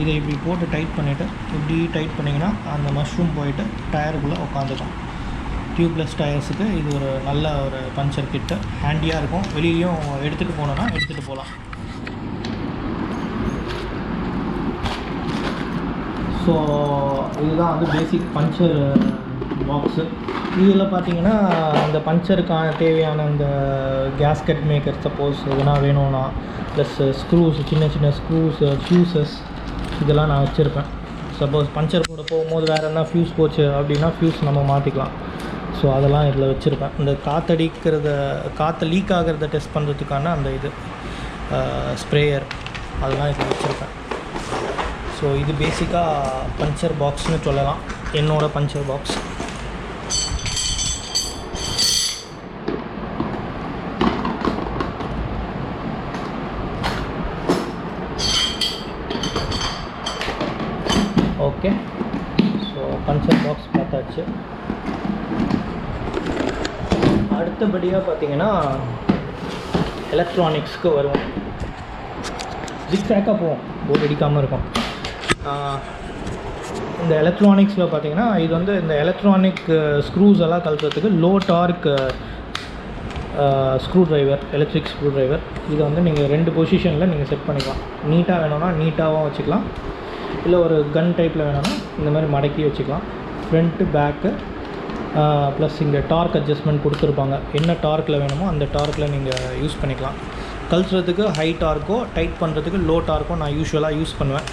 இதை இப்படி போட்டு டைட் பண்ணிவிட்டு, இப்படி டைட் பண்ணிங்கன்னா அந்த மஷ்ரூம் போயிட்டு டயருக்குள்ளே உட்காந்துக்கும். டியூப்லெஸ் டயர்ஸுக்கு இது ஒரு நல்ல ஒரு பஞ்சர் கிட்டு. ஹேண்டியாக இருக்கும். வெளியிலையும் எடுத்துகிட்டு போனோன்னா எடுத்துகிட்டு போகலாம். ஸோ இதுதான் வந்து பேசிக் பஞ்சர் பாக்ஸு. இதில் பார்த்தீங்கன்னா அந்த பஞ்சருக்கான தேவையான இந்த கேஸ்கெட் மேக்கர், சப்போஸ் எதுனா வேணும்னா, ப்ளஸ் ஸ்க்ரூஸ், சின்ன சின்ன ஸ்க்ரூஸ், ஃப்யூசஸ், இதெல்லாம் நான் வச்சுருப்பேன். சப்போஸ் பஞ்சர் கூட போகும்போது வேறு என்ன ஃப்யூஸ் போச்சு அப்படின்னா ஃப்யூஸ் நம்ம மாற்றிக்கலாம். ஸோ அதெல்லாம் இதில் வச்சுருப்பேன். இந்த காற்று லீக் ஆகிறத டெஸ்ட் பண்ணுறதுக்கான அந்த இது ஸ்ப்ரேயர், அதெல்லாம் இதில் வச்சுருப்பேன். ஸோ இது பேசிக்காக பஞ்சர் பாக்ஸ்னு சொல்லலாம், என்னோடய puncture box. Okay, so puncture box பார்த்தாச்சு. அடுத்தபடியாக பார்த்தீங்கன்னா எலக்ட்ரானிக்ஸ்க்கு வருவோம். ஜிக்ஸாக்காக போவோம், போர்டு அடிக்காமல் இருக்கும். இந்த எலக்ட்ரானிக்ஸில் பார்த்தீங்கன்னா இது வந்து இந்த எலக்ட்ரானிக் ஸ்க்ரூஸ் எல்லாம் கழட்டுறதுக்கு low torque screwdriver, electric screwdriver. இதை வந்து நீங்கள் 2 பொசிஷனில் நீங்கள் செட் பண்ணிக்கலாம். நீட்டாக வேணும்னா நீட்டாகவும் வச்சுக்கலாம், இல்லை ஒரு கன் டைப்பில் வேணும்னா இந்த மாதிரி மடக்கி வச்சுக்கலாம். ஃப்ரண்ட்டு பேக்கு ப்ளஸ் இங்கே டார்க் அட்ஜஸ்ட்மெண்ட் கொடுத்துருப்பாங்க. என்ன டார்க்கில் வேணுமோ அந்த டார்க்கில் நீங்கள் யூஸ் பண்ணிக்கலாம். கழட்டுறதுக்கு ஹை டார்க்கோ, டைட் பண்ணுறதுக்கு லோ டார்க்கோ நான் யூஸ்வலாக யூஸ் பண்ணுவேன்.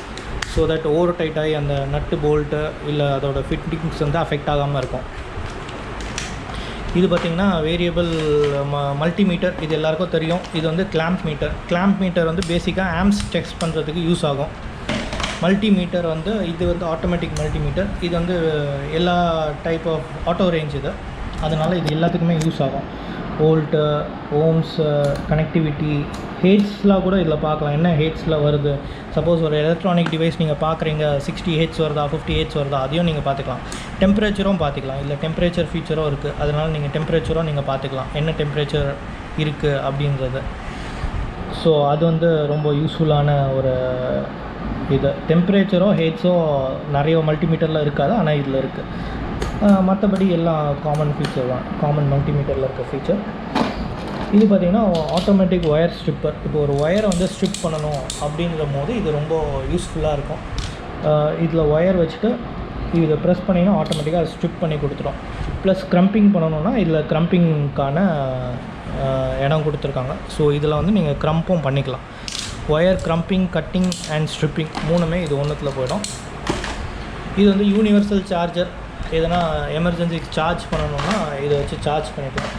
ஸோ தட் ஓவர் டைட் ஆகி அந்த நட்டு போல்ட்டு இல்லை அதோட ஃபிட்டிங்ஸ் வந்து அஃபெக்ட் ஆகாமல் இருக்கும். இது பார்த்திங்கன்னா வேரியபிள் மல்டிமீட்டர். இது எல்லாேருக்கும் தெரியும். இது வந்து கிளாம்ப் மீட்டர் வந்து பேசிக்காக ஆம்ஸ் டெஸ்ட் பண்ணுறதுக்கு யூஸ் ஆகும். மல்டிமீட்டர் வந்து இது வந்து ஆட்டோமேட்டிக் மல்டிமீட்டர். இது வந்து எல்லா டைப் ஆஃப் ஆட்டோ ரேஞ்ச் இது, அதனால் இது எல்லாத்துக்குமே யூஸ் ஆகும். வோல்ட்டு, ஓம்ஸு, கனெக்டிவிட்டி, ஹெட்ஸ்லாம் கூட இதில் பார்க்கலாம். என்ன ஹெட்ஸில் வருது, சப்போஸ் ஒரு எலக்ட்ரானிக் டிவைஸ் நீங்கள் பார்க்குறீங்க, 60 ஹெட்ஸ் வருதா, 50 ஹெட்ஸ் வருதா, அதையும் நீங்கள் பார்த்துக்கலாம். டெம்பரேச்சரும் பார்த்துக்கலாம். இல்லை டெம்பரேச்சர் ஃபீச்சரும் இருக்குது, அதனால் நீங்கள் டெம்பரேச்சரும் நீங்கள் பார்த்துக்கலாம், என்ன டெம்பரேச்சர் இருக்குது அப்படின்றது. ஸோ அது வந்து ரொம்ப யூஸ்ஃபுல்லான ஒரு இது. டெம்பரேச்சரோ ஹெட்ஸோ நிறைய மல்டிமீட்டரில் இருக்காது, ஆனால் இதில் இருக்குது. மற்றபடி எல்லாம் காமன் ஃபீச்சர் தான், காமன் மல்டிமீட்டரில் இருக்க ஃபீச்சர். இது பார்த்திங்கன்னா ஆட்டோமேட்டிக் ஒயர் ஸ்ட்ரிப்பர். இப்போ ஒரு ஒயரை வந்து ஸ்ட்ரிப் பண்ணணும் அப்படின்ற போது இது ரொம்ப யூஸ்ஃபுல்லாக இருக்கும். இதில் ஒயர் வச்சுட்டு இதை ப்ரெஸ் பண்ணிங்கன்னா ஆட்டோமேட்டிக்காக அதை ஸ்ட்ரிப் பண்ணி கொடுத்துரும். ப்ளஸ் க்ரம்பிங் பண்ணணுன்னா இதில் க்ரம்பிங்க்கான இடம் கொடுத்துருக்காங்க. ஸோ இதில் வந்து நீங்கள் க்ரம்பும் பண்ணிக்கலாம். ஒயர் க்ரம்பிங், கட்டிங் அண்ட் ஸ்ட்ரிப்பிங் 3மே இது ஒன்றுத்தில் போயிடும். இது வந்து யூனிவர்சல் சார்ஜர். எதனா எமர்ஜென்சிக்கு சார்ஜ் பண்ணணுன்னா இதை வச்சு சார்ஜ் பண்ணிக்கலாம்.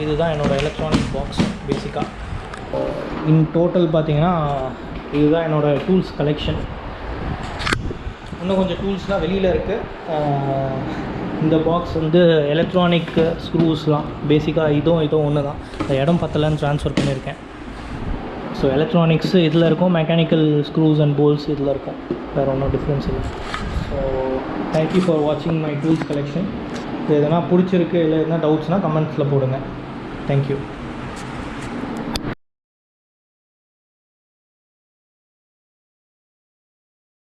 இதுதான் என்னோடய எலக்ட்ரானிக் பாக்ஸ் பேசிக்காக. இன் டோட்டல் பார்த்திங்கன்னா இதுதான் என்னோடய டூல்ஸ் கலெக்ஷன். இன்னும் கொஞ்சம் டூல்ஸ்லாம் வெளியில் இருக்குது. இந்த பாக்ஸ் வந்து எலக்ட்ரானிக் ஸ்க்ரூஸ்லாம் பேசிக்காக இதுவும் ஒன்று தான். இந்த இடம் பத்தலன்னு ட்ரான்ஸ்ஃபர் பண்ணியிருக்கேன். ஸோ எலக்ட்ரானிக்ஸு இதில் இருக்கும், மெக்கானிக்கல் ஸ்க்ரூஸ் அண்ட் போல்ஸ் இதில் இருக்கும், வேறு ஒன்றும் டிஃப்ரென்ஸ் இல்லை. ஸோ ஸோ தேங்க்யூ ஃபார் வாட்சிங் மை டூல்ஸ் கலெக்ஷன். இது எதனா பிடிச்சிருக்கு இல்லை எதனா டவுட்ஸ்னால் கமெண்ட்ஸில் போடுங்க. தேங்க்யூ.